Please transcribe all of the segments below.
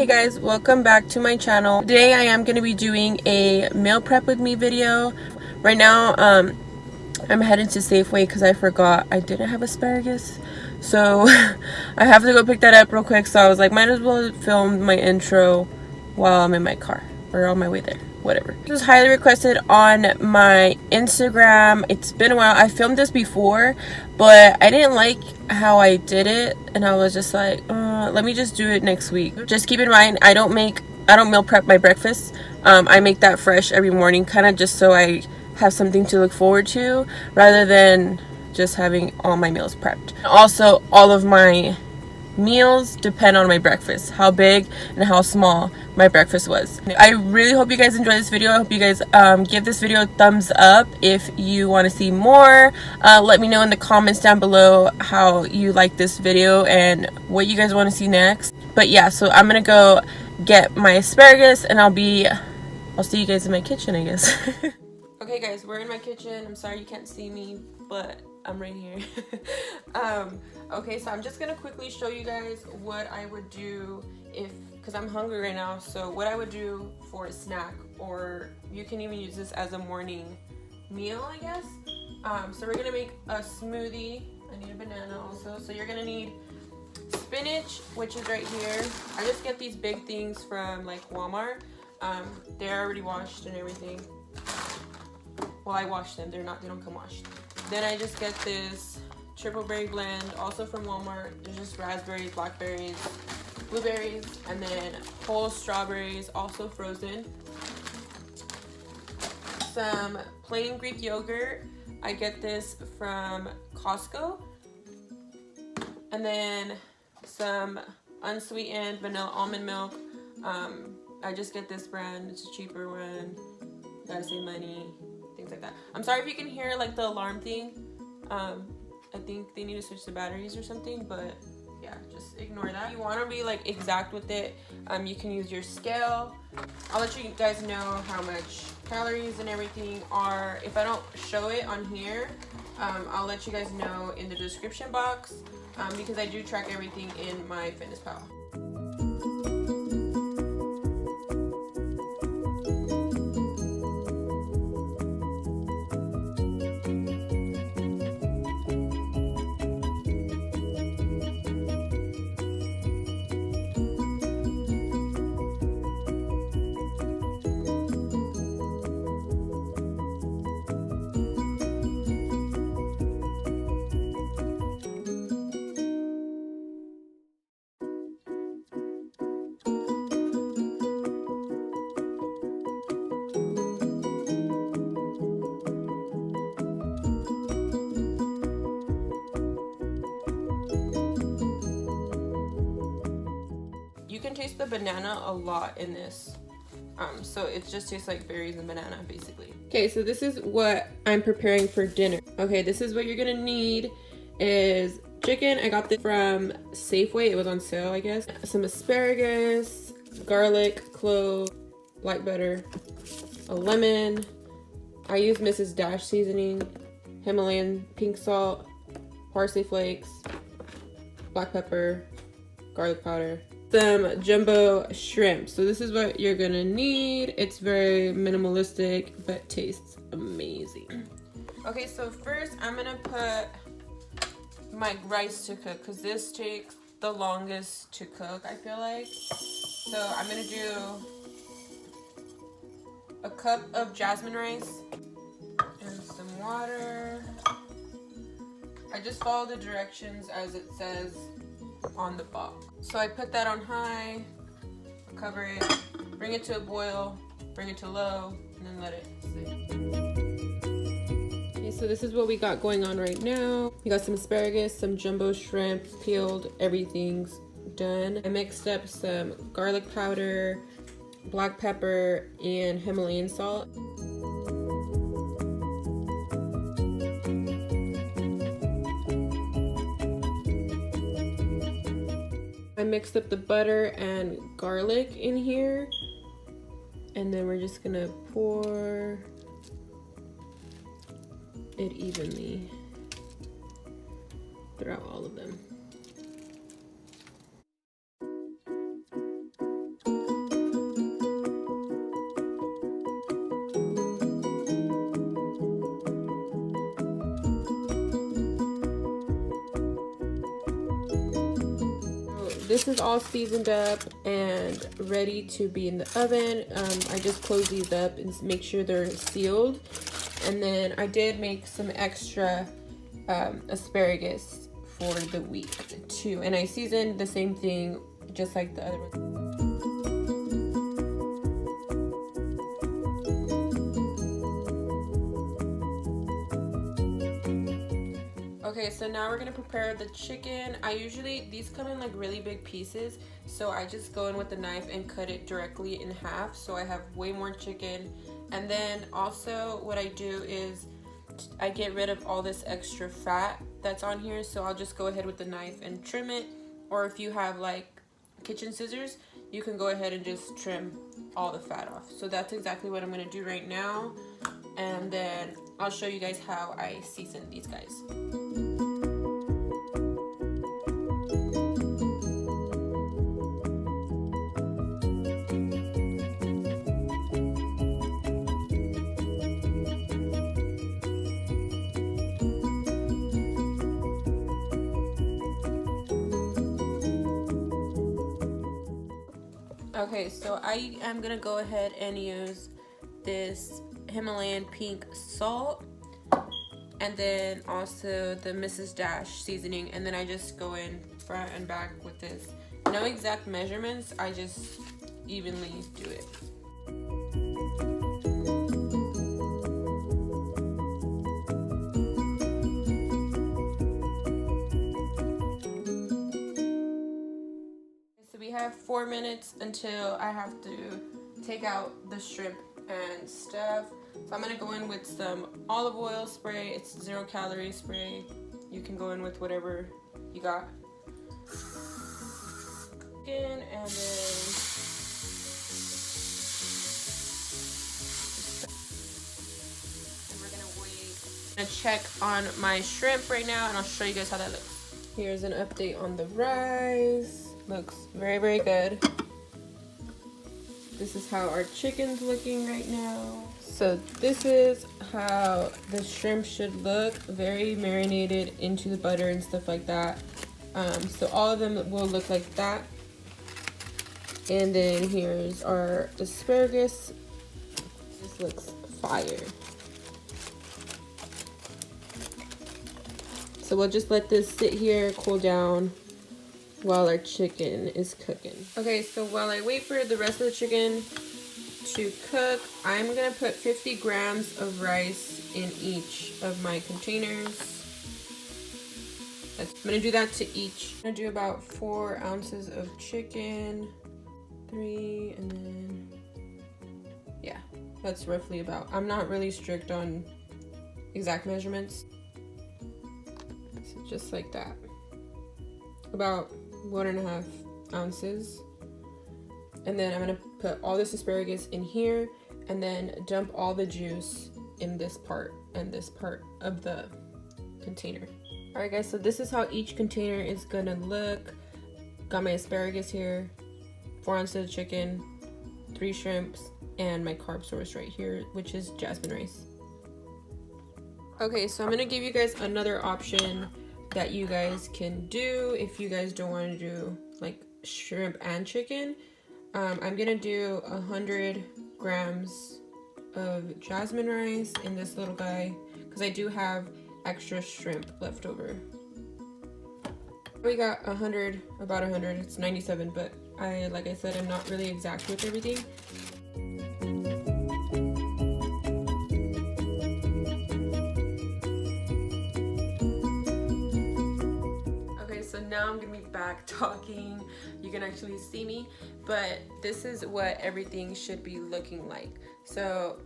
Hey guys, welcome back to my channel. Today I am going to be doing a meal prep with me video. Right now I'm headed to Safeway because I forgot I didn't have asparagus, so I have to go pick that up real quick. So I was like, might as well film my intro while I'm in my car or on my way there, whatever. This was highly requested on my Instagram. It's been a while. I filmed this before, but I didn't like how I did it, and I was just like, let me just do it next week. Just keep in mind, I don't meal prep my breakfast. I make that fresh every morning, kind of just so I have something to look forward to rather than just having all my meals prepped. Also, all of my meals depend on my breakfast, how big and how small my breakfast was. I really hope you guys enjoy this video. I hope you guys give this video a thumbs up if you want to see more. Let me know in the comments down below how you like this video and what you guys want to see next. But yeah, so I'm gonna go get my asparagus and I'll see you guys in my kitchen, I guess. Okay guys, we're in my kitchen. I'm sorry you can't see me, but I'm right here. Okay, so I'm just gonna quickly show you guys what I would do because I'm hungry right now, so what I would do for a snack, or you can even use this as a morning meal, I guess. So we're gonna make a smoothie. I need a banana also. So you're gonna need spinach, which is right here. I just get these big things from like Walmart. They're already washed and everything. Well, I wash them. They don't come washed. Then I just get this triple berry blend, also from Walmart. There's just raspberries, blackberries, blueberries, and then whole strawberries, also frozen. Some plain Greek yogurt. I get this from Costco. And then some unsweetened vanilla almond milk. I just get this brand. It's a cheaper one. Gotta save money. Things like that. I'm sorry if you can hear like the alarm thing. I think they need to switch the batteries or something, but yeah, just ignore that. If you want to be like exact with it, you can use your scale. I'll let you guys know how much calories and everything are. If I don't show it on here, I'll let you guys know in the description box, because I do track everything in MyFitnessPal. You can taste the banana a lot in this. So it just tastes like berries and banana basically. Okay, so this is what I'm preparing for dinner. Okay, this is what you're gonna need is chicken. I got this from Safeway. It was on sale, I guess. Some asparagus, garlic, clove, black butter, a lemon. I use Mrs.Dash Seasoning, Himalayan pink salt, parsley flakes, black pepper, garlic powder, some jumbo shrimp. So this is what you're gonna need. It's very minimalistic but tastes amazing. Okay, so first I'm gonna put my rice to cook because this takes the longest to cook, I feel like. So I'm gonna do a cup of jasmine rice and some water. I just follow the directions as it says on the box. So I put that on high, cover it, bring it to a boil, bring it to low, and then let it sit. Okay, so this is what we got going on right now. We got some asparagus, some jumbo shrimp, peeled, everything's done. I mixed up some garlic powder, black pepper, and Himalayan salt. I mixed up the butter and garlic in here, and then we're just gonna pour it evenly throughout all of them. this is all seasoned up and ready to be in the oven. I just close these up and make sure they're sealed. And then I did make some extra asparagus for the week too. And I seasoned the same thing just like the other one. Okay, so now we're gonna prepare the chicken. These come in like really big pieces, so I just go in with the knife and cut it directly in half, so I have way more chicken. And then also what I do is I get rid of all this extra fat that's on here, so I'll just go ahead with the knife and trim it, or if you have like kitchen scissors, you can go ahead and just trim all the fat off. So that's exactly what I'm gonna do right now, and then I'll show you guys how I season these guys. Okay, so I am gonna go ahead and use this Himalayan pink salt, and then also the Mrs.Dash seasoning, and then I just go in front and back with this. No exact measurements, I just evenly do it. So we have 4 minutes until I have to take out the shrimp and stuff. So I'm gonna go in with some olive oil spray. It's 0 calorie spray. You can go in with whatever you got. And then we're gonna wait. I'm gonna check on my shrimp right now, and I'll show you guys how that looks. Here's an update on the rice. Looks very, very good. This is how our chicken's looking right now. So this is how the shrimp should look, very marinated into the butter and stuff like that. So all of them will look like that. And then here's our asparagus. This looks fire. So we'll just let this sit here, cool down, while our chicken is cooking. Okay, so while I wait for the rest of the chicken to cook, I'm gonna put 50 grams of rice in each of my containers. I'm gonna do that to each. I'm gonna do about 4 ounces of chicken, 3, and then, yeah, that's roughly about. I'm not really strict on exact measurements. So just like that. About 1.5 ounces. And then I'm gonna put all this asparagus in here and then dump all the juice in this part and this part of the container. All right guys, so this is how each container is gonna look. Got my asparagus here, 4 ounces of chicken, 3 shrimps, and my carb source right here, which is jasmine rice. Okay, so I'm gonna give you guys another option that you guys can do if you guys don't want to do like shrimp and chicken. I'm gonna do 100 grams of jasmine rice in this little guy because I do have extra shrimp left over. We got 100, about 100. It's 97, but like I said, I'm not really exact with everything. Now I'm gonna be back talking. You can actually see me, but this is what everything should be looking like. So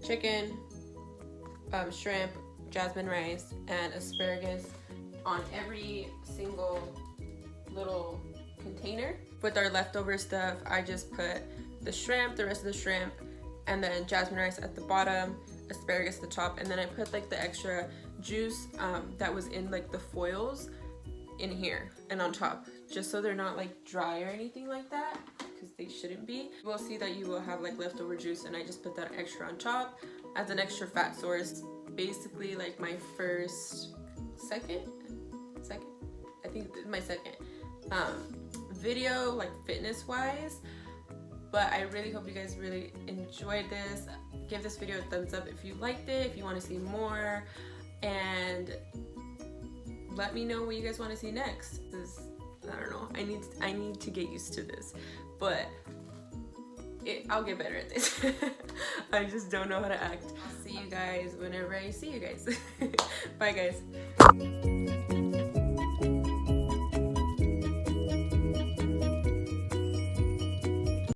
chicken, shrimp, jasmine rice, and asparagus on every single little container. With our leftover stuff, I just put the shrimp, the rest of the shrimp, and then jasmine rice at the bottom, asparagus at the top, and then I put like the extra juice that was in like the foils in here and on top, just so they're not like dry or anything like that, because they shouldn't be. You will see that you will have like leftover juice, and I just put that extra on top as an extra fat source. Basically like my second, I think my second video, like fitness wise, but I really hope you guys really enjoyed this. Give this video a thumbs up if you liked it, if you want to see more, and let me know what you guys want to see next. I don't know, I need to get used to this, but I'll get better at this. I just don't know how to act. I'll see you guys whenever I see you guys. Bye guys.